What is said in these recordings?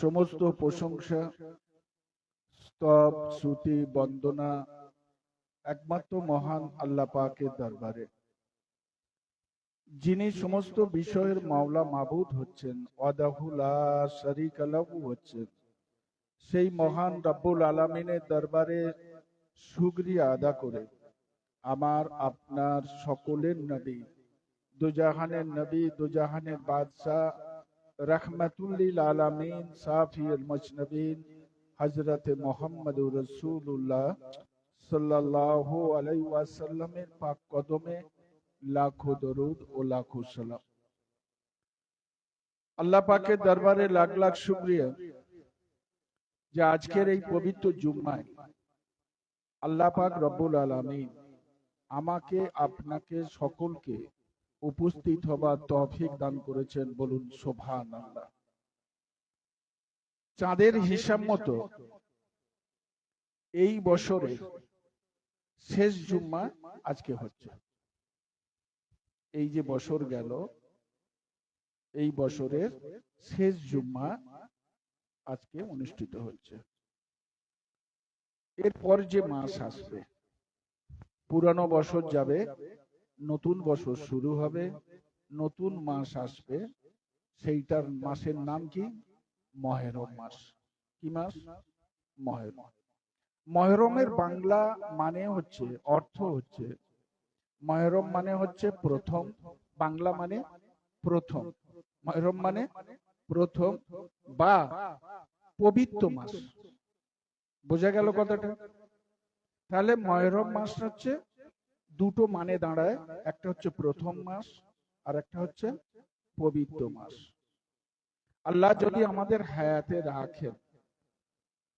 সমস্ত প্রশংসা, স্তব, স্তুতি, বন্দনা একমাত্র মহান আল্লাহ পাকের দরবারে, যিনি সমস্ত বিষয়ের মাওলা মাবুদ হচ্ছেন, ওয়াহদাহু লা শারীকা লাহু হচ্ছেন। সেই মহান রব্বুল আলামিনের দরবারে শুকরিয়া আদা করে আমার আপনার সকলের নবী, দুজাহানের নবী, দুজাহানের বাদশাহ, রহমাতুল্লিল আলামিন, সাফিউল মুজনবিন হযরত মুহাম্মদুর রাসূলুল্লাহ সাল্লাল্লাহু আলাইহি ওয়াসাল্লামের পাক কদমে লাখো দরুদ ও লাখো সালাম। আল্লাহ পাকের দরবারে লাখ লাখ শুকরিয়া যে আজকের এই পবিত্র জুম্মায় আল্লাহ পাক রব্বুল আলামিন আমাকে আপনাকে সকলকে উপস্থিত হবার তৌফিক দান করেছেন। বলুন সুবহানাল্লাহ। চাঁদের হিসাব মতো এই বছরের শেষ জুম্মা আজকে হচ্ছে। এই যে বছর গেল, এই বছরের শেষ জুম্মা আজকে অনুষ্ঠিত হচ্ছে। এরপর যে মাস আসবে, পুরানো বছর যাবে, নতুন বছর শুরু হবে, নতুন মাস আসবে। সেইটার মাসের নাম কি? মহরম মাস। কি মাস? মহরম। মহরমের বাংলা মানে হচ্ছে, অর্থ হচ্ছে, মহরম মানে হচ্ছে প্রথম, বাংলা মানে প্রথম, মহরম মানে প্রথম বা পবিত্র মাস। বোঝা গেল কথাটা? তাহলে মহরম মাস হচ্ছে দুটো মানে দাঁড়ায়, একটা হচ্ছে প্রথম মাস আর একটা হচ্ছে পবিত্র মাস। আল্লাহ যদি আমাদের হায়াতে রাখেন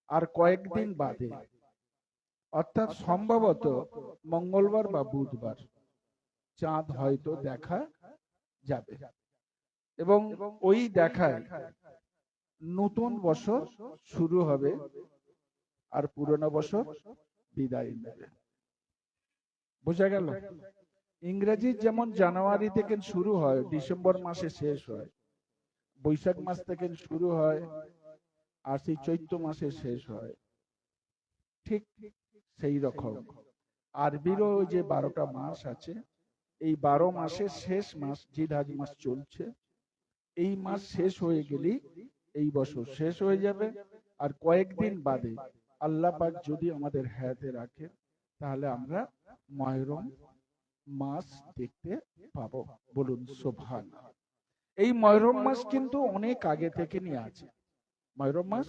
আর কয়েকদিন বাদে, অর্থাৎ সম্ভবত মঙ্গলবার বা বুধবার, চাঁদ হয়তো দেখা যাবে এবং ওই দেখায় নতুন বছর শুরু হবে আর পুরনো বছর বিদায় নেবে। বোঝা গেল? ইংরেজি যেমন জানুয়ারি থেকে শুরু হয়, ডিসেম্বর মাসে শেষ হয়, বৈশাখ মাস থেকে শুরু হয় আর সেই চৈত্র মাসে শেষ হয়, ঠিক সেই রকম আরবিরও যে 12টা মাস আছে, এই 12 মাসের শেষ মাস জিলহজ মাস চলছে। এই মাস শেষ হয়ে গেলেই এই বছর শেষ হয়ে যাবে। আর কয়েকদিন বাদে আল্লাহ পাক যদি আমাদের হায়াতে রাখে, তাহলে আমরা মহরম মাস দেখতে পাবো। বলুন সুবহানাল্লাহ। এই মহরম মাস কিন্তু অনেক আগে থেকে নিয়ে আছে। মহরম মাস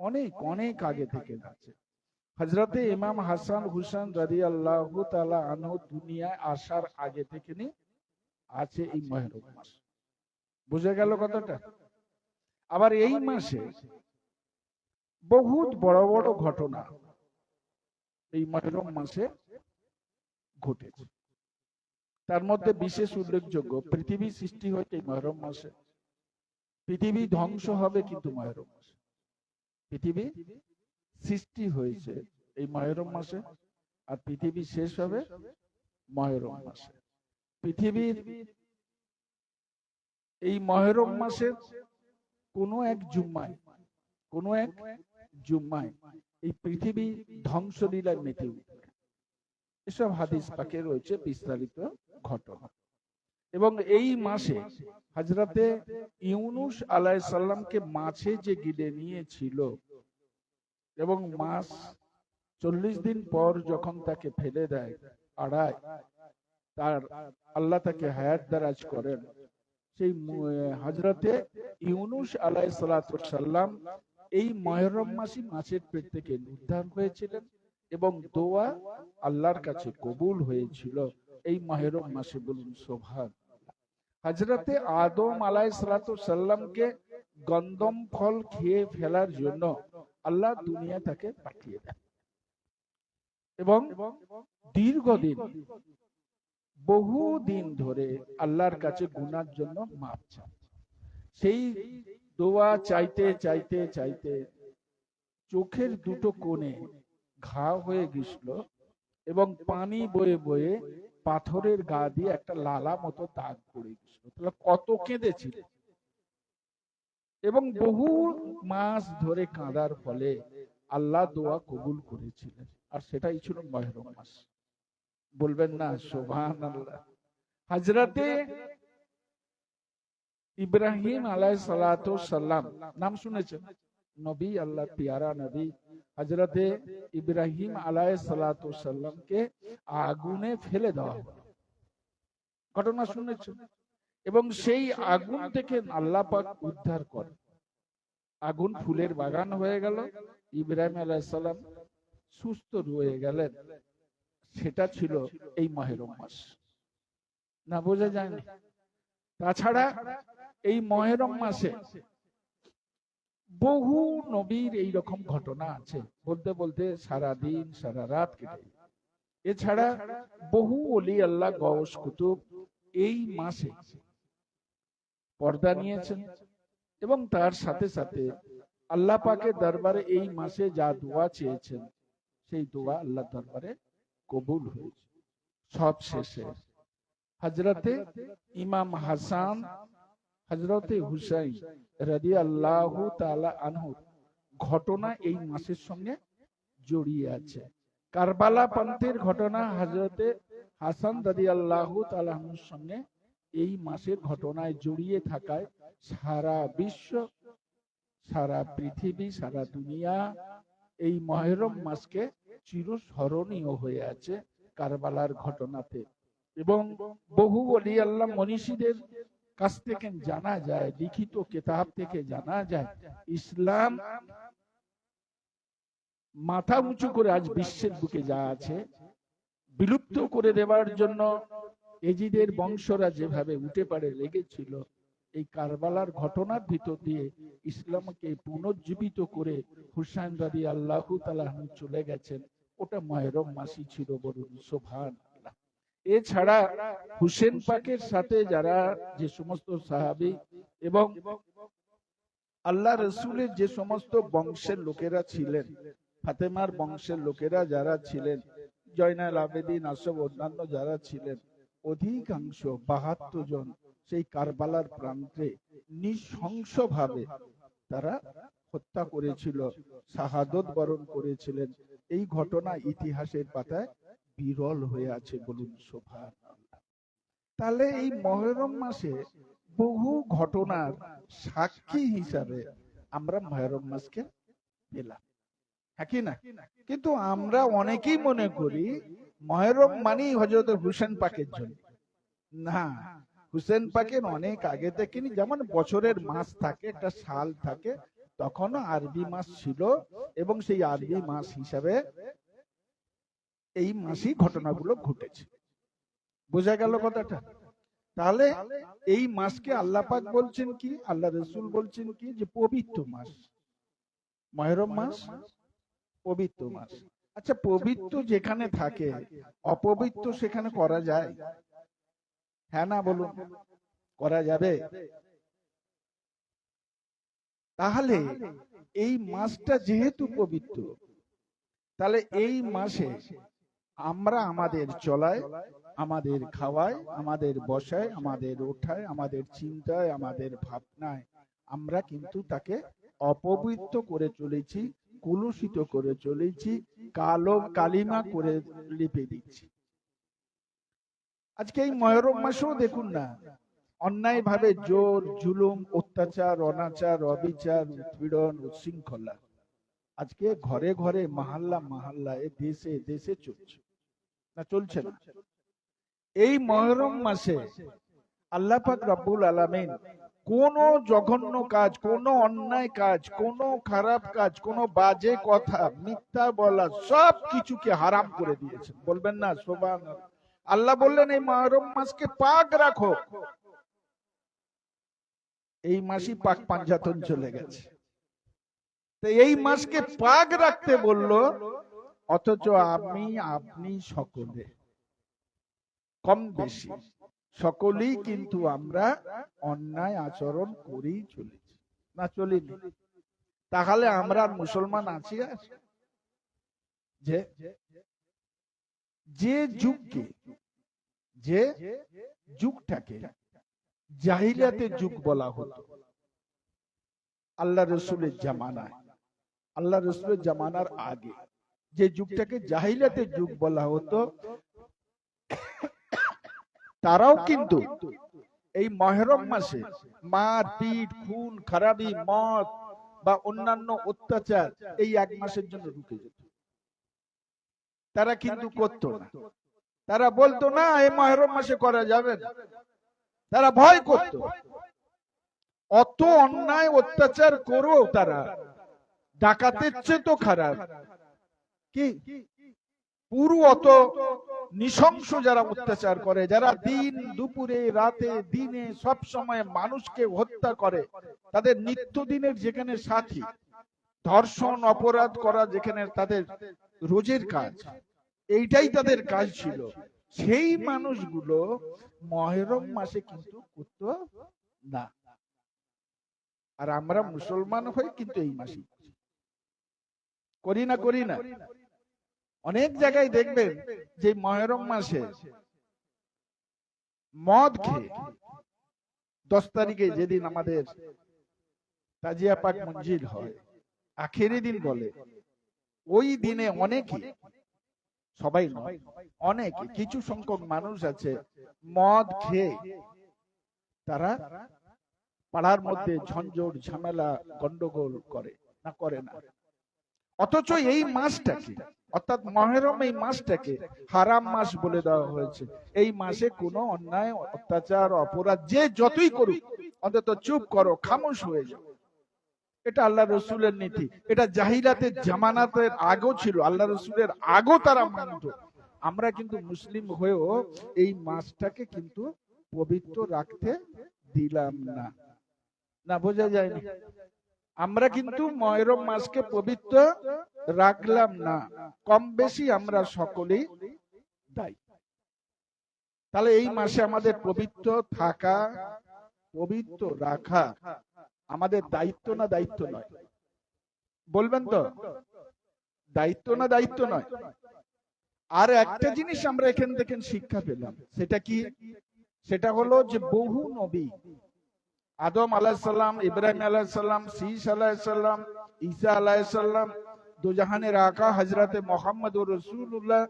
অনেক অনেক আগে থেকে আছে। হযরতে ইমাম হাসান হুসাইন রাদিয়াল্লাহু তাআলা আনহু দুনিয়ায় আসার আগে থেকে নিয়ে আছে এই মহরম মাস। বুঝে গেল কথাটা? আবার এই মাসে বহুত বড় বড় ঘটনা এই মহরম মাসে ঘটেছে। তার মধ্যে বিশেষ উল্লেখযোগ্য, পৃথিবী সৃষ্টি হয়েছে এই মহরম মাসে। পৃথিবী ধ্বংস হবে কিন্তু মহরম মাসে। পৃথিবী সৃষ্টি হয়েছে এই মহরম মাসে আর পৃথিবী শেষ হবে মহরম মাসে। পৃথিবীর এই মহরম মাসের কোনো এক জুম্মায় এই পৃথিবী ধ্বংসলীলায় মেতে উঠবে। এসব হাদিস পাকে রয়েছে বিস্তারিত ঘটনা। এবং এই মাসে হযরতে ইউনুস আলাইহিস সালামকে মাছে যে গিলে নিয়েছিল এবং মাছ 40 দিন পর যখন তাকে ফেলে দেয় আড়ায়, তার আল্লাহ তাকে হায়াত দারাজ করেন, সেই হযরতে ইউনুস আলাইহিস সালাম এই মহরম মাসে মাছের পেট থেকে উদ্ধার হয়েছিলেন এবং দোয়া আল্লাহর কাছে কবুল হয়েছিল এই মহরম মাসে। বলুন সুবহানাল্লাহ। হযরতে আদম আলাইহিস সালামকে গন্ধম ফল খেয়ে ফেলার জন্য আল্লাহ দুনিয়া তাকে পাঠিয়ে দেন এবং দীর্ঘদিন, বহু দিন ধরে আল্লাহর কাছে গুনার জন্য মাপ চান। সেই দোয়া চাইতে চাইতে চাইতে চোখের দুটো কোণে ঘা হয়ে গেছিল এবং পানি বয়ে বয়ে পাথরের গা দিয়ে একটা লালা মতো দাগ পড়ে গেছিল। তাহলে কত কেঁদেছিল এবং বহু মাস ধরে কাঁদার ফলে আল্লাহ দোয়া কবুল করেছিলেন, আর সেটাই ছিল মুহররম মাস। বলবেন না সুবহানাল্লাহ। হযরতে ইব্রাহিম আলাইহিসসালাতু সাল্লাম, নাম শুনেছেন? নবী, আল্লাহ পিয়ারা নবী হযরতে ইব্রাহিম আলাইহিসসালাতু সাল্লামকে আগুনে ফেলে দেওয়া হলো, ঘটনা শুনেছেন? এবং সেই আগুন থেকে আল্লাহ পাক উদ্ধার করে, আগুন ফুলের বাগান হয়ে গেল, ইব্রাহিম আলাইহিস সালাম সুস্থ রয়ে গেলেন। সেটা ছিল এই মুহররম মাস। না বোঝা যায় না? তাছাড়া এই মুহররম মাসে বহু নবীর এই রকম ঘটনা আছে, বলতে বলতে সারা দিন সারা রাত কেটে যায়। এছাড়া বহু ওলি আল্লাহ গওস কুতুব এই মাসে পর্দা নিয়েছেন এবং তার সাথে সাথে আল্লাহ পাকের দরবারে এই মাসে যা দোয়া চেয়েছেন সেই দোয়া আল্লাহ দরবারে কবুল হয়েছে। সব শেষে হযরতে ইমাম হাসান, হযরতে হুসাইন রাদিয়াল্লাহু তাআলা আনহু ঘটনা এই মাসের সঙ্গে জড়িয়ে আছে। কারবালা পন্থের ঘটনা হযরতে হাসান রাদিয়াল্লাহু তাআলা আনহুর সঙ্গে এই মাসের ঘটনায় জড়িয়ে থাকায় সারা বিশ্ব, সারা পৃথিবী, সারা দুনিয়া এই মুহররম মাসকে চিরস্মরণীয় হয়ে আছে কারবালার ঘটনাতে। এবং বহু ওলি আল্লাহ মনীষীদের কাছ থেকে জানা যায়, লিখিত কিতাব থেকে জানা যায়, ইসলাম মাথা উঁচু করে আজ বিশ্বের বুকে যা আছে বিলুপ্ত করে দেওয়ার জন্য এজিদের বংশরা যেভাবে উঠে পড়ে লেগেছিল, এই কারবালার ঘটনার ভিতর দিয়ে ইসলামকে পুনর্জীবিত করে হুসাইন রাদিয়াল্লাহু তাআলা আনহু চলে গেছেন। ওটা মুহররম মাসই ছিল, বলুন সুবহানাল্লাহ। এছাড়া হুসেন পাকের সাথে যারা যে সমস্ত সাহাবী এবং আল্লাহ রসুলের যে সমস্ত বংশের লোকেরা ছিলেন, ফাতেমার বংশের লোকেরা যারা ছিলেন, জয়নাল আবেদিন, আসব অন্যান্য যারা ছিলেন, অধিকাংশ ৭২ জন সেই কারবালার প্রান্তে নৃশংসভাবে তারা হত্যা করেছিল, শাহাদত বরণ করেছিলেন। এই ঘটনা ইতিহাসের পাতায় বিরল হয়ে আছে, বলুন সুবহানাল্লাহ। তাহলে এই মুহররম মাসে বহু ঘটনার সাক্ষী হিসাবে আমরা মুহররম মাসকে পেলাম, হ্যাঁ কি না? কিন্তু আমরা অনেকেই মনে করি মুহররম মানেই হযরত হুসেন পাকের জন্য। না, হুসেন পাকের অনেক আগে থেকে, যেমন বছরের মাস থাকে, একটা সাল থাকে, তখনও আরবি মাস ছিল এবং সেই আরবি মাস হিসাবে এই মাসেই ঘটনাগুলো ঘটেছে। বোঝা গেল কথাটা? তাহলে এই মাসকে আল্লাহ পাক বলছেন কি, আল্লাহ রাসূল বলছেন কি, যে পবিত্র মাস। মুহররম মাস পবিত্র মাস। আচ্ছা, পবিত্র যেখানে থাকে অপবিত্র সেখানে করা যায়? হ্যাঁ না বলুন, করা যাবে? তাহলে এই মাসটা যেহেতু পবিত্র, তাহলে এই মাসে আমরা আমাদের চলায়, আমাদের খাওয়ায়, আমাদের বসায়, আমাদের ওঠায়, আমাদের চিন্তায়, আমাদের ভাবনায় আমরা কিন্তু তাকে অপবিত্র করে চলেছি, কলুষিত করে চলেছি, কালো কালিমা করে লিপে দিচ্ছি। আজকে এই মুহররম মাসেও দেখুন না, অন্যায় ভাবে জোর, জুলুম, অত্যাচার, অনাচার, অবিচার, উৎপীড়ন, উচ্ছৃঙ্খলা আজকে ঘরে ঘরে, মহল্লা মহল্লায়, দেশে দেশে চলছে না? চলছে না? এই মুহররম মাসে আল্লাহ পাক রব্বুল আলামিন কোন জঘন্য কাজ, কোন অন্যায় কাজ, কোন খারাপ কাজ, কোন বাজে কথা, মিথ্যা বলা, সব কিছুকে হারাম করে দিয়েছেন। বলবেন না সুবহানাল্লাহ? আল্লাহ বললেন এই মুহররম মাসকে পাক রাখো। এই মাসই পাক পাঞ্জাতন চলে গেছে, তো এই মাসকে পাক রাখতে বলল, অথচ আমি আপনি সকলে কম বেশি সকলেই কিন্তু আমরা অন্যায় আচরণ করেই চলেছি, না চলিনি? তাহলে আমরা মুসলমান আছি? আর যে যুগকে, যে যুগটাকে জাহিলিয়াতের যুগ বলা হতো, আল্লাহ রসুলের জামানায়, আল্লাহ রসুলের জামানার আগে যে যুগটাকে জাহিলিয়াতের যুগ বলা হতো, তারাও কিন্তু এই মুহররম মাসে মারপিট, খুন খারাপি, মদ বা অন্যান্য অত্যাচার এই এক মাসের জন্য রুকে যেত। তারা কিন্তু করতো না, তারা বলতো না এই মুহররম মাসে করা যাবে না, তারা ভয় করত। অত অন্যায় অত্যাচার করেও তারা ডাকাতের চেয়ে তো খারাপ কি পুরো অত নৃশংস যারা অত্যাচার করে, যারা দিন দুপুরে রাতে দিনে সব সময় মানুষকে হত্যা করে, তাদের নিত্যদিনের যেখানে সাথী, ধর্ষণ অপরাধ করা যেখানে তাদের রোজের কাজ, এইটাই তাদের কাজ ছিল, সেই মানুষগুলো মুহররম মাসে কিন্তু করতো না। আর আমরা মুসলমান হই কিন্তু এই মাসে করি না, করি না। অনেক জায়গায় দেখবেন যে মুহররম মাসে মদ খেয়ে 10 তারিখে যেদিন আমাদের তাজিয়া পাক মঞ্জিল হয়, আখেরি দিন বলে, ওই দিনে অনেকে, সবাই নয়, অনেকে কিছু সংখ্যক মানুষ আছে মদ খেয়ে তারা পাড়ার মধ্যে ঝঞ্ঝট ঝামেলা গন্ডগোল করে না, করে না। অথচ এই মাসটাকে, অর্থাৎ মুহররম এই মাসটাকে হারাম মাস বলে দেওয়া হয়েছে। এই মাসে কোনো অন্যায় অত্যাচার অপরাধ যে যতই করুক অন্তত চুপ করো, খামোশ হয়ে যাও। এটা আল্লাহ রসুলের নীতি। এটা জাহিলিয়াতের জামানাতের আগেও ছিল, আল্লাহ রসুলের আগেও তারা মানত। আমরা কিন্তু মুসলিম হয়েও এই মাসটাকে কিন্তু পবিত্র রাখতে দিলাম না, না বোঝা যায়নি। আমরা কিন্তু মুহররম মাসকে পবিত্র রাখলাম না, কম বেশি আমরা সকলেই দায়ী। তাহলে এই মাসে আমাদের পবিত্র থাকা, পবিত্র রাখা আমাদের দায়িত্ব না দায়িত্ব নয়? বলবেন তো, দায়িত্ব না দায়িত্ব নয়? আর একটা জিনিস আমরা এখান থেকে শিক্ষা পেলাম, সেটা কি? সেটা হলো যে বহু নবী, আদম আলাইহিস সালাম, ইব্রাহিম আলাইহিস সালাম, শীস আলাইহিস সালাম, ঈসা আলাইহিস সালাম, দো জাহানের আকা হযরতে মুহাম্মদুর রাসূলুল্লাহ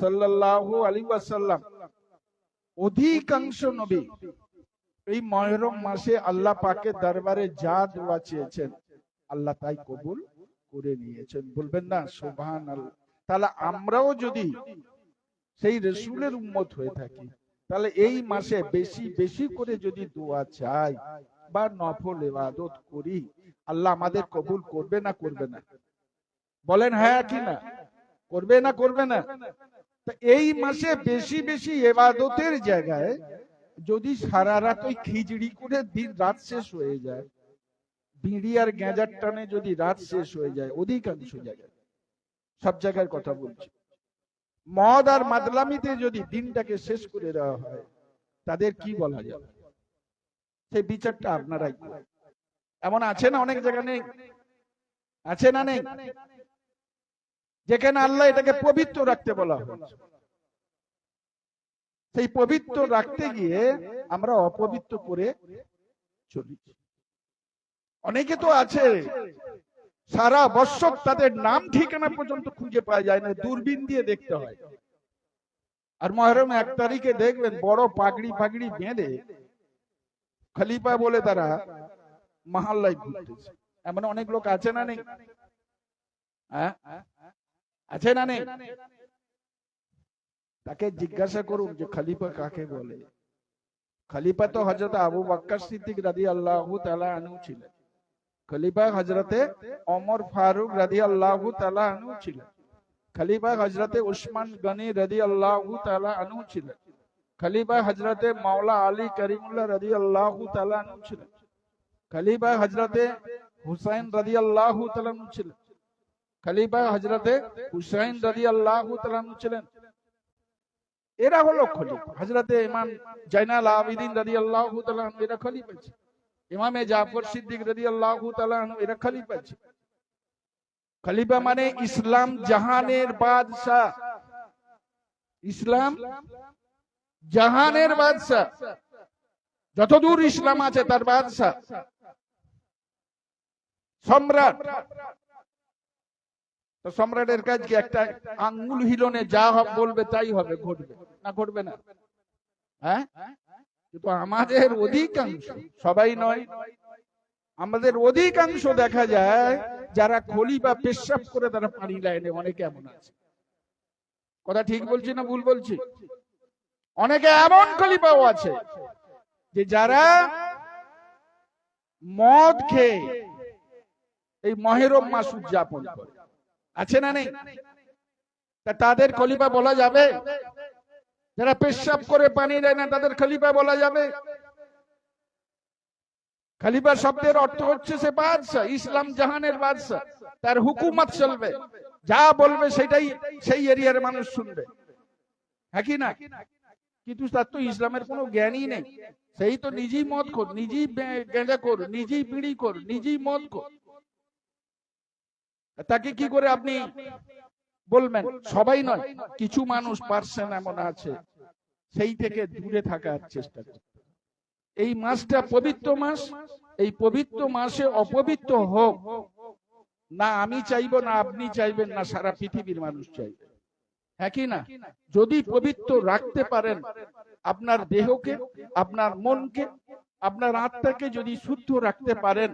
সাল্লাল্লাহু আলাইহি ওয়াসাল্লাম, অধিকাংশ নবী এই মুহররম মাসে আল্লাহ পাকের দরবারে যা দোয়া চেয়েছেন আল্লাহ তাই কবুল করে নিয়েছেন। বলবেন না সুবহানাল্লাহ? তাহলে আমরাও যদি সেই রাসূলের উম্মত হয়ে থাকি, তাহলে এই মাসে বেশি বেশি করে যদি দোয়া চাই বা নফল ইবাদত করি, আল্লাহ আমাদের কবুল করবে না করবে না? বলেন হ্যাঁ কি না? করবে না করবে না? তো এই মাসে বেশি বেশি ইবাদতের জায়গায় যদি সারা রাত ওই খিচড়ি করে দিন রাত শেষ হয়ে যায়, বিড়ি আর গাঁজার টানে যদি রাত শেষ হয়ে যায়, অধিকাংশ জায়গায়, সব জায়গার কথা বলছি, মদ আর মাদলামিতে যদি দিনটাকে শেষ করে দেওয়া হয়, তাদের কি বলা যাবে? সেই বিচারটা আপনারাই করেন। এমন আছে না অনেক জায়গা? নেই? আছে না নেই? যেখানে আল্লাহ এটাকে পবিত্র রাখতে বলা হয়েছে, সেই পবিত্র রাখতে গিয়ে আমরা অপবিত্র করে চলি। অনেকে তো আছে সারা বছর তাদের নাম ঠিকানা পর্যন্ত খুঁজে পাওয়া যায় না, দূরবীন দিয়ে দেখতে হয়। আর মুহররম 1 তারিখে দেখবেন বড় পাগড়ি ফাগড়ি বেঁধে খলিফা বলে তারা মহল্লায় ঘুরতেছে। এমন অনেক লোক আছে না নেই? আছে না নেই? তাকে জিজ্ঞাসা করুন যে খলিফা কাকে বলে। খলিফা তো হযরত আবু বকর সিদ্দিক রাদিয়াল্লাহু তাআলা আনহু ছিলেন, খলিফা হযরতে ওমর ফারুক রাদিয়াল্লাহু তাআলা আনহু ছিলেন, খলিফা হযরতে উসমান গনি রাদিয়াল্লাহু তাআলা আনহু ছিলেন, খলিফা হযরতে মাওলা আলী করিমুল্লাহ রাদিয়াল্লাহু তাআলা আনহু ছিলেন, খলিফা হযরতে হুসাইন রাদিয়াল্লাহু তাআলা আনহু ছিলেন, খলিফা হযরতে হুসাইন রাদিয়াল্লাহু তাআলা আনহু ছিলেন। এরা হলো খলিফা। হযরতে ইমাম জাইনাল আবিদিন রাদিয়াল্লাহু তাআলা আনহু এরা খলিফা ছিলেন, ইমামে জাফর সিদ্দিক রাদিয়াল্লাহু তাআলা আনহু এরা খলিফা ছিলেন। খলিফা মানে ইসলাম জাহানের বাদশা, ইসলাম জাহানের বাদশা, যতদূর ইসলাম আছে তার বাদশা। সম্রাট, তো সম্রাটের কাজ কি? একটা আঙ্গুল হিলনে যা বলবে তাই হবে, ঘটবে না ঘটবে না? হ্যাঁ, কিন্তু আমাদের অধিকাংশ, সবাই নয়, আমাদের অধিকাংশ দেখা যায় যারা খলিফা পেশাব করে তারা পানি লাইনে, অনেকে এমন আছে। কথা ঠিক বলছি না ভুল বলছি? অনেকে এমন খলিফাও আছে যে যারা মদ খেয়ে এই মহরম মাস উদযাপন করে, আছে না নেই? তা তাদের খলিফা বলা যাবে? যারা পেশাব করে পানি দেয় না তাদের খলিফা বলা যাবে? খলিফা শব্দের অর্থ হচ্ছে সে বাদশা, ইসলাম জাহানের বাদশা, তার হুকুমত চলবে, যা বলবে সেটাই সেই এরিয়ার মানুষ শুনবে, হ্যাঁ কি না? কিন্তু তার তো ইসলামের কোনো জ্ঞানই নেই, সেই তো নিজেই মদ খোর, নিজেই গেঁজা খোর, নিজেই বিড়ি খোর, নিজেই মদ খোর, তাকে কি করে আপনি বলবেন? সবাই নয়, কিছু মানুষ পার্সেন্ট এমন আছে, সেই থেকে দূরে থাকার চেষ্টা করতে। এই মাসটা পবিত্র মাস, এই পবিত্র মাসে অপবিত্র হোক না আমি চাইবো, না আপনি চাইবেন, না সারা পৃথিবীর মানুষ চাইবে, হ্যাঁ কি না? যদি পবিত্র রাখতে পারেন আপনার দেহকে, আপনার মনকে, আপনার আত্মাকে যদি শুদ্ধ রাখতে পারেন,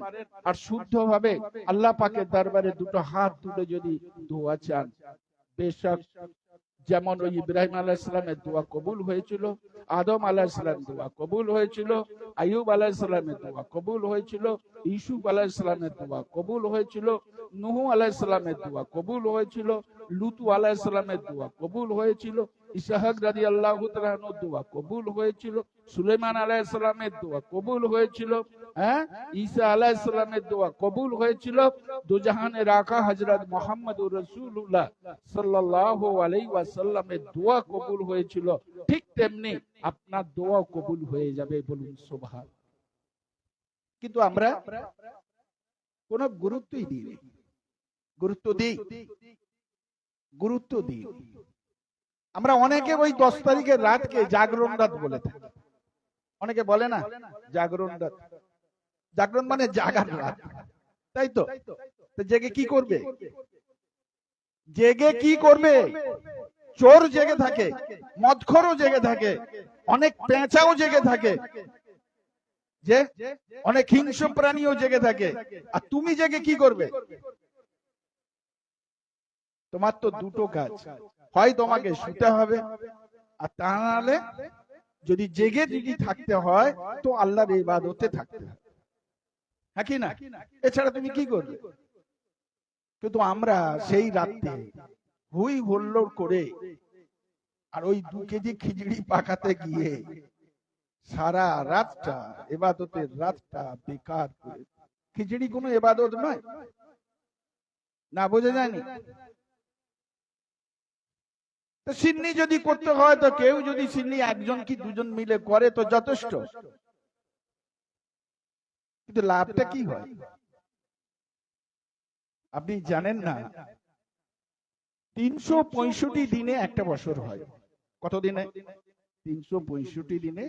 আর শুদ্ধ ভাবে আল্লাহ পাকের দরবারে দুটো হাত তুলে যদি দোয়া চান, বেশক যেমন ওই ইব্রাহিম আলাইহিস সালামের দোয়া কবুল হয়েছিল, আদম আলাইহিস সালামের দোয়া কবুল হয়েছিল, আইয়ুব আলাইহিস সালামের দোয়া কবুল হয়েছিল, ইউসুফ আলাইহিস সালামের দোয়া কবুল হয়েছিল, নূহ আলাইহিস সালামের দোয়া কবুল হয়েছিল, লুত আলাইহিস সালামের দোয়া কবুল হয়েছিল, ইসহাক রাদিয়াল্লাহু তাআলা আনহুর দোয়া কবুল হয়েছিল, সুলাইমান আলাইহিস সালামের দোয়া কবুল হয়েছিল, হ্যাঁ, ঈসা আলাইহিস সালামের দোয়া কবুল হয়েছিল, দুজাহানের আকা হযরত মুহাম্মদুর রাসূলুল্লাহ সাল্লাল্লাহু আলাইহি ওয়াসাল্লামের দোয়া কবুল হয়েছিল। ঠিক তেমনি আপনার দোয়া কবুল হয়ে যাবে, বলুন সুবহান। কিন্তু আমরা কোনো গুরুত্বই দিই না। গুরুত্ব দিই আমরা। অনেকে ওই 10 তারিখের রাতকে জাগরণ রাত বলে থাকি। অনেকে বলে না জাগরণ রাত, জাগরণ মানে জাগার রাত, তাই তো? জেগে কি করবে? জেগে কি করবে? চোর জেগে থাকে, মদখোরও জেগে থাকে, অনেক পেঁচাও জেগে থাকে, যে অনেক হিংস্র প্রাণীও জেগে থাকে। আর তুমি জেগে কি করবে? তোমার তো দুটো কাজ, হয় তোমাকে শুতে হবে, আর তা নাহলে যদি জেগে যদি থাকতে হয় তো আল্লাহর ইবাদতে থাকতে হবে, হ্যাঁ কি না? এছাড়া তুমি কি করবে? কিন্তু আমরা সেই রাতে হই হুল্লোড় করে আর ওই 2 কেজি খিচুড়ি পাকাতে গিয়ে সারা রাতটা, ইবাদতের রাতটা বেকার করে। খিচুড়ি কোনো ইবাদত নয় না, বোঝা যায়নি? তো সিন্নি যদি করতে হয় তো কেউ যদি সিন্নি একজন কি দুজন মিলে করে তো যথেষ্ট, কিন্তু লাভটা কি হয় আপনি জানেন না? 365 দিনে একটা বছর হয়। কত দিনে? 365 দিনে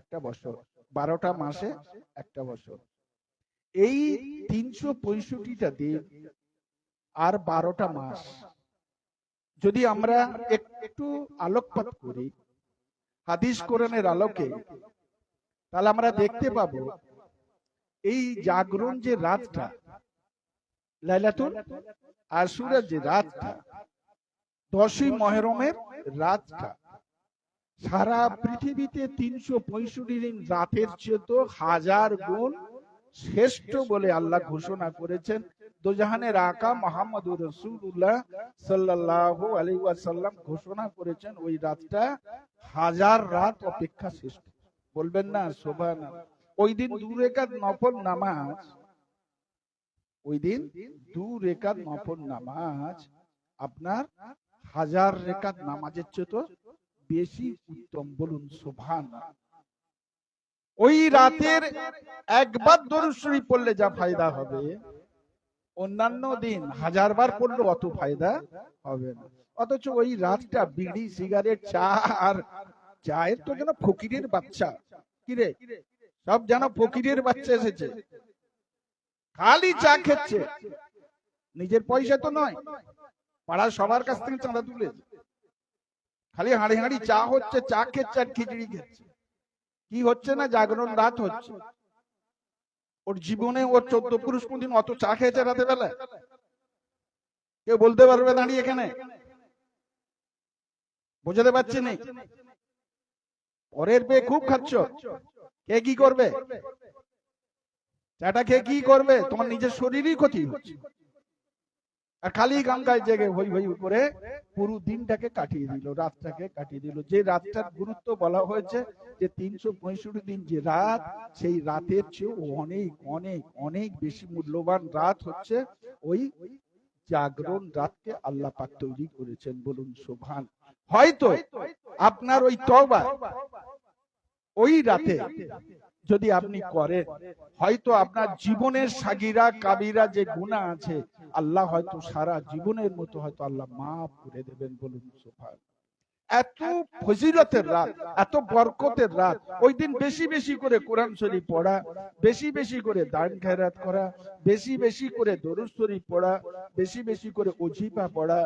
একটা বছর, 12টা মাসে একটা বছর। এই 365টা দিন আর 12টা মাস যদি আমরা একটু আলোকপাত করি হাদিস কোরআনের আলোকে, তাহলে আমরা দেখতে পাবো এই জাগরণ যে রাতটা, লাইলাতুল আশুরার যে রাতটা, 10ই মুহররমের রাতটা, সারা পৃথিবীতে 365 দিন রাতের চেয়ে তো 1000 গুণ শ্রেষ্ঠ বলে আল্লাহ ঘোষণা করেছেন। দোজাহানের আকা মুহাম্মদুর রাসূলুল্লাহ সাল্লাল্লাহু আলাইহি ওয়াসাল্লাম ঘোষণা করেছেন ওই রাতটা 1000 রাত অপেক্ষা শ্রেষ্ঠ। বলবেন না সুবহানাল্লাহ? ওই দিন 2 রাকাত নফল নামাজ, ওই দিন 2 রাকাত নফল নামাজ আপনার 1000 রাকাত নামাজের চেয়ে তো বেশি উত্তম, বলুন সুবহানাল্লাহ। ওই রাতের একবার দরুদ শরীফ পড়লে যা ফায়দা হবে, অন্যান্য দিন 1000 বার পড়লে অত ফায়দা হবে না। অথচ ওই রাতটা বিড়ি, সিগারেট, চা, আর চায়ের তো যেন ফকিরের বাচ্চা, কি রে, সব যেন ফকিরের বাচ্চা এসেছে। খালি চা খেচ্ছে, নিজের পয়সা তো নয়, পাড়ার সবার কাছ থেকে চাঁদা তুলেছে, খালি হাঁড়ি হাঁড়ি চা হচ্ছে, চা খেচ্ছে আর খিচড়ি খেচ্ছে। কি হচ্ছে না, জাগরণ রাত হচ্ছে। ওর জীবনে ওর 14 পুরুষ কোনদিন অত চা খেয়েছে রাতে বেলা? কেউ বলতে পারবে দাঁড়িয়ে এখানে? বোঝাতে পারছি না। পরের পেয়ে খুব খাচ্ছ, কে কি করবে? চাটা খেয়ে কি করবে? তোমার নিজের শরীরই ক্ষতি হচ্ছে। আর খালি গাঙ্গায় জেগে হই হই করে পুরো দিনটাকে কাটিয়ে দিল, রাতটাকে কাটিয়ে দিল। যে রাতটার গুরুত্ব বলা হয়েছে যে 365 দিন যে রাত, সেই রাতের চেয়ে অনেক অনেক অনেক বেশি মূল্যবান রাত হচ্ছে ওই জাগরণ রাতকে আল্লাহ পাক তৈরি করেছেন। বলুন সুবহান। হয়তো আপনার ওই তওবা ওই রাতে যদি আপনি করেন, হয়তো আপনার জীবনের সাগিরা কাবিরা যে গুনাহ আছে আল্লাহ হয়তো সারা জীবনের মতো হয়তো আল্লাহ মাফ করে দেবেন। বলুন সুবহান। এত ফজিলতের রাত, এত বরকতের রাত। ওই দিন বেশি বেশি করে কোরআন শরীফ পড়া, বেশি বেশি করে দান খেরাত করা, বেশি বেশি করে দরুদ শরীফ পড়া, বেশি বেশি করে ওজিফা পড়া,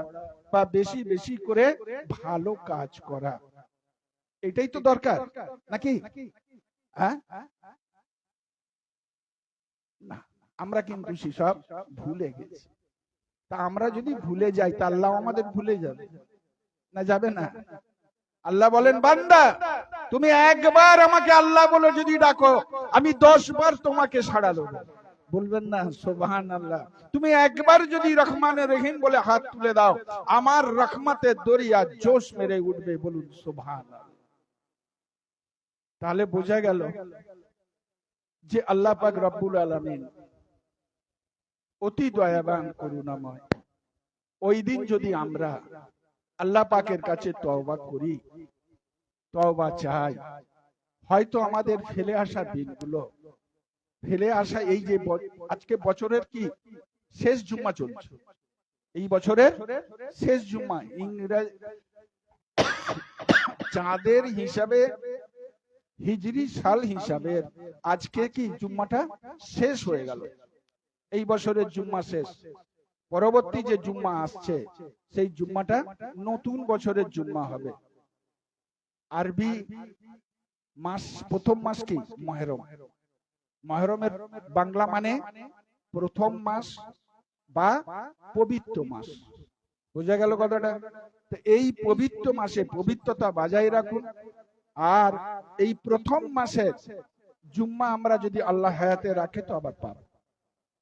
বা বেশি বেশি করে ভালো কাজ করা, এটাই তো দরকার নাকি? হ্যাঁ, না, আমরা কিন্তু সেসব ভুলে গেছি। তা আমরা যদি ভুলে যাই তা আল্লাহ আমাদের ভুলে যাবে না? যাবে না? আল্লাহ বলেন, বান্দা তুমি একবার আমাকে আল্লাহ বলে যদি ডাকো, আমি 10 বার তোমাকে সাড়া দেব। বলবেন না সুবহানাল্লাহ? তুমি একবার যদি রহমানের রহিম বলে হাত তুলে দাও, আমার রহমতের দরিয়া জোশ মেরে উঠবে। বলুন সুবহানাল্লাহ। তাহলে বোঝা গেল যে আল্লাহ পাক রব্বুল আলামিন অতি দয়াবান করুণাময়। ওই দিন যদি আমরা আল্লাহ পাকের কাছে তওবা করি, তওবা চাই, হয়তো আমাদের ফেলে আসা দিনগুলো, ফেলে আসা এই যে আজকে বছরের কি শেষ জুম্মা চলছে, এই বছরের শেষ জুম্মা, ইংরেজি চাঁদের হিসাবে হিজরি সাল হিসাবে আজকে কি জুম্মাটা শেষ হয়ে গেল। এই বছরের জুম্মা শেষ। পরবর্তী যে জুম্মা আসছে সেই জুম্মাটা নতুন বছরের জুম্মা হবে। আরবি মাস, প্রথম মাস কি মুহররম। মুহররমের বাংলা মানে প্রথম মাস বা পবিত্র মাস। বোঝা গেল কথাটা? তো এই পবিত্র মাসে পবিত্রতা বজায় রাখুন। আর এই প্রথম মাসের জুম্মা আমরা যদি আল্লাহ হায়াতে রাখে তো আবার পাবো।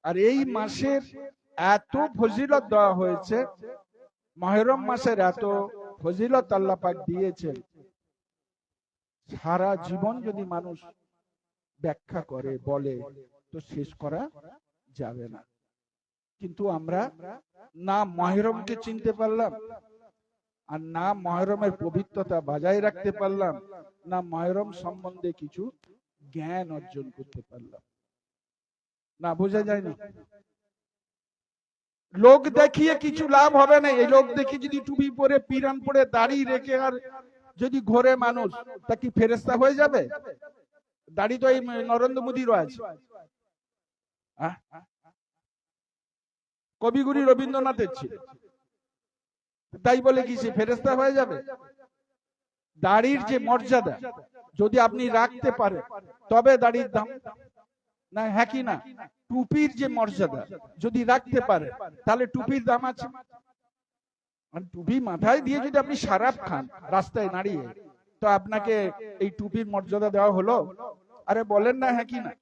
আর এই মাসের এত ফজিলত দেওয়া হয়েছে, মুহররম মাসের এত ফজিলত আল্লাহ পাক দিয়েছেন, সারা জীবন যদি মানুষ ব্যাখ্যা করে বলে তো শেষ করা যাবে না। কিন্তু আমরা না মুহররমকে চিনতে পারলাম, আর না মুহররমের পবিত্রতা বজায় রাখতে পারলাম, না মুহররম সম্বন্ধে কিছু জ্ঞান অর্জন করতে পারলাম। না, বোঝা যায়নি? লোক দেখিয়ে কিছু লাভ হবে না। এই লোক দেখি যদি টুপি পরে, পিরান পরে, দাড়ি রেখে আর যদি ঘোরে মানুষ, তা কি ফেরেশতা হয়ে যাবে? দাড়ি তো এই নরেন্দ্র মোদীরও আছে। কবিগুরু রবীন্দ্রনাথের ছিল, তাই বলে কি সে ফেরেশতা হয়ে যাবে? দাড়ির যে মর্যাদা যদি আপনি রাখতে পারেন তবে দাড়ির দাম, না হ্যাঁ কি না? টুপির যে মর্যাদা যদি রাখতে পারে তাহলে টুপির দাম আছে। টুপি মাথায় দিয়ে যদি আপনি শরাব খান রাস্তায় দাঁড়িয়ে, তো আপনাকে এই টুপির মর্যাদা দেওয়া হলো? আরে বলেন না হ্যাঁ কি না?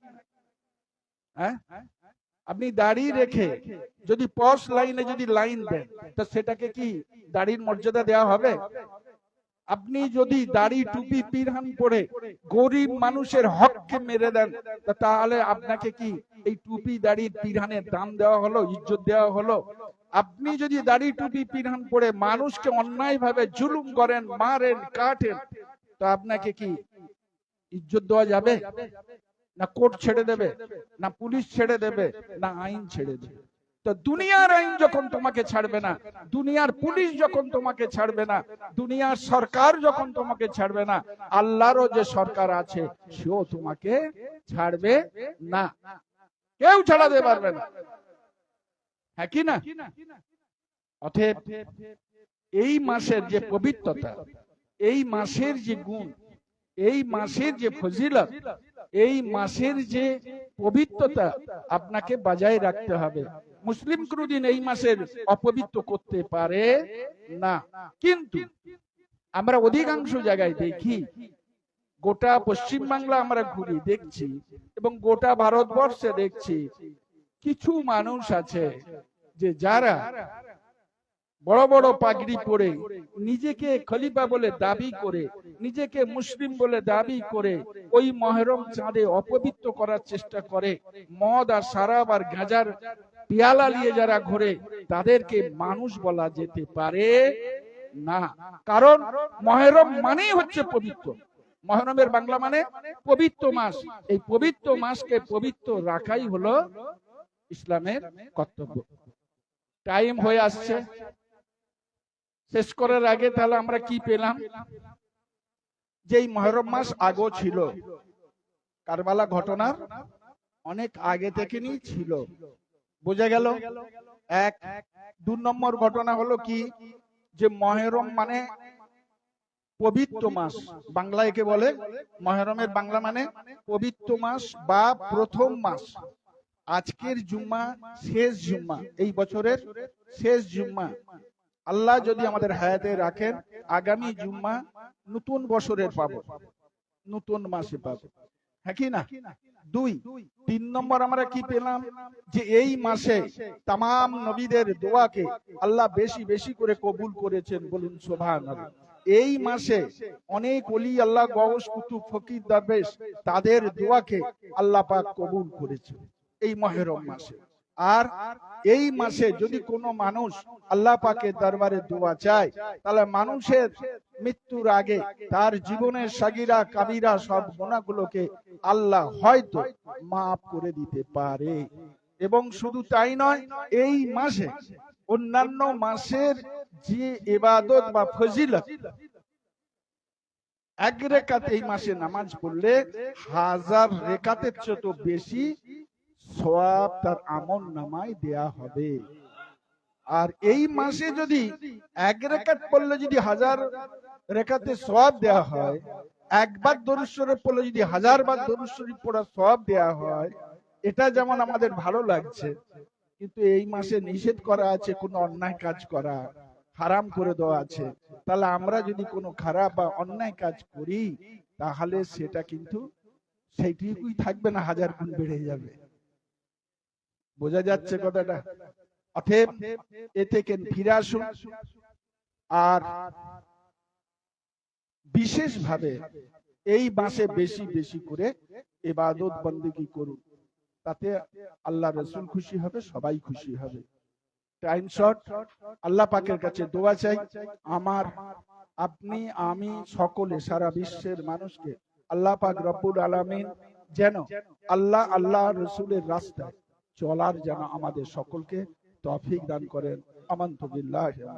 হ্যাঁ, আপনি দাড়ি রেখে যদি পশ লাইনে যদি লাইন দেন তো সেটাকে কি দাড়ির মর্যাদা দেওয়া হবে? আপনি যদি দাড়ি টুপি পিরহান পরে গরিব মানুষের হককে মেরে দেন, তাহলে আপনাকে কি এই টুপি দাড়ির পিরহানের দাম দেওয়া হলো, ইজ্জত দেওয়া হলো? আপনি যদি দাড়ি টুপি পিরহান পরে মানুষকে অন্যায় ভাবে জুলুম করেন, মারেন, কাটেন, তো আপনাকে কি ইজ্জত দেওয়া যাবে? না কোর্ট ছেড়ে দেবে, না পুলিশ ছেড়ে দেবে, না আইন ছেড়ে দেবে? তো দুনিয়ার আইন যখন তোমাকে ছাড়বে না, দুনিয়ার পুলিশ যখন তোমাকে ছাড়বে না, দুনিয়ার সরকার যখন তোমাকে ছাড়বে না, আল্লাহরও যে সরকার আছে সেও তোমাকে ছাড়বে না। কেউ ছাড়াতে পারবে না, হ্যাঁ কি না? অতএব এই মাসের যে পবিত্রতা, এই মাসের যে গুণ, এই মাসের যে ফজিলত, এই মাসের যে পবিত্রতা আপনাকে বজায় রাখতে হবে। মুসলিম কোনদিন এই মাসের অপবিত্র করতে পারে না। কিন্তু আমরা অধিকাংশ জায়গায় দেখি, গোটা পশ্চিম বাংলা আমরা ঘুরি দেখছি, এবং গোটা ভারতবর্ষে দেখছি, কিছু মানুষ আছে যে যারা বড় বড় পাগড়ি পরে নিজেকে খলিফা বলে দাবি করে, নিজেকে মুসলিম বলে দাবি করে ওই মহরম চাঁদে অপবিত্র করার চেষ্টা করে। মদ আর শরাব আর গাঁজার পেয়ালা নিয়ে যারা ঘোরে, তাদেরকে মানুষ বলা যেতে পারে না। কারণ মহরম মানেই হচ্ছে পবিত্র। মহরমের বাংলা মানে পবিত্র মাস। এই পবিত্র মাসকে পবিত্র রাখাই হলো ইসলামের কর্তব্য। টাইম হয়ে আসছে, শেষ করার আগে তাহলে আমরা কি পেলাম? যে এই মহরম মাস আগেও ছিল, কারবালা ঘটনার অনেক আগে থেকে নিয়ে ছিল, বোঝা গেল। এক। 2 নম্বর ঘটনা হলো কি, যে মহরম মানে পবিত্র মাস, বাংলায় কে বলে মহরমের বাংলা মানে পবিত্র মাস বা প্রথম মাস। আজকের জুম্মা শেষ জুম্মা, এই বছরের শেষ জুম্মা। আল্লাহ যদি আমাদের হায়াতে রাখেন, আগামী জুম্মা নতুন বছরের পাবো, নতুন মাসে পাবো, হ্যাঁ কি না? 2। 3 নম্বর আমরা কি পেলাম, যে এই মাসে তামাম নবীদের দোয়াকে আল্লাহ বেশি বেশি করে কবুল করেছেন, বলুন সুবহানাল্লাহ। এই মাসে অনেক ওলি আল্লাহ, গওস, কুতুব, ফকির, দরবেশ, তাদের দোয়াকে আল্লাহ পাক কবুল করেছেন এই মহরম মাসে। আর এই মাসে যদি কোনো মানুষ আল্লাহ পাকের দরবারে দোয়া চায়, তাহলে মানুষের মৃত্যুর আগে তার জীবনের সাগিরা কাবিরা সব গুনাহগুলোকে আল্লাহ হয়তো মাফ করে দিতে পারে। এবং শুধু তাই নয়, এই মাসে অন্যান্য মাসের যে ইবাদত বা ফজিলত, 1 রেকাত এই মাসে নামাজ পড়লে 1000 রেকাতের চেয়ে বেশি সওয়াব তার আমল নামায় দেয়া হবে। আর এই মাসে যদি 1 রেকাত পড়লে যদি 1000 রেকাতের সওয়াব দেয়া হয়, একবার দরুদ শরীফ পড়লে যদি 1000 বার দরুদ শরীফ পড়ার সওয়াব দেয়া হয়, এটা যেমন আমাদের ভালো লাগছে, কিন্তু এই মাসে নিষেধ করা আছে কোনো অন্যায় কাজ করা, হারাম করে দেওয়া আছে। তাহলে আমরা যদি কোনো খারাপ বা অন্যায় কাজ করি, তাহলে সেটা কিন্তু সেইটুকুই থাকবে না, 1000 গুণ বেড়ে যাবে। বোঝা যাচ্ছে কথাটা? অতএব এ থেকে ফিরে আসুন, আর বিশেষভাবে এই মাসে বেশি বেশি করে ইবাদত বন্দেগী করুন, তাতে আল্লাহ রাসূল খুশি হবে, সবাই খুশি হবে। টাইম শর্ট, আল্লাহ পাকের কাছে দোয়া চাই, আমার, আপনি, আমি, সকলে, সারা বিশ্বের মানুষকে আল্লাহ পাক রব্বুল আলামিন যেন আল্লাহ রাসূলের রাস্তায় চলার যেন আমাদের সকলকে তৌফিক দান করেন। আমানতু বিল্লাহি ওয়া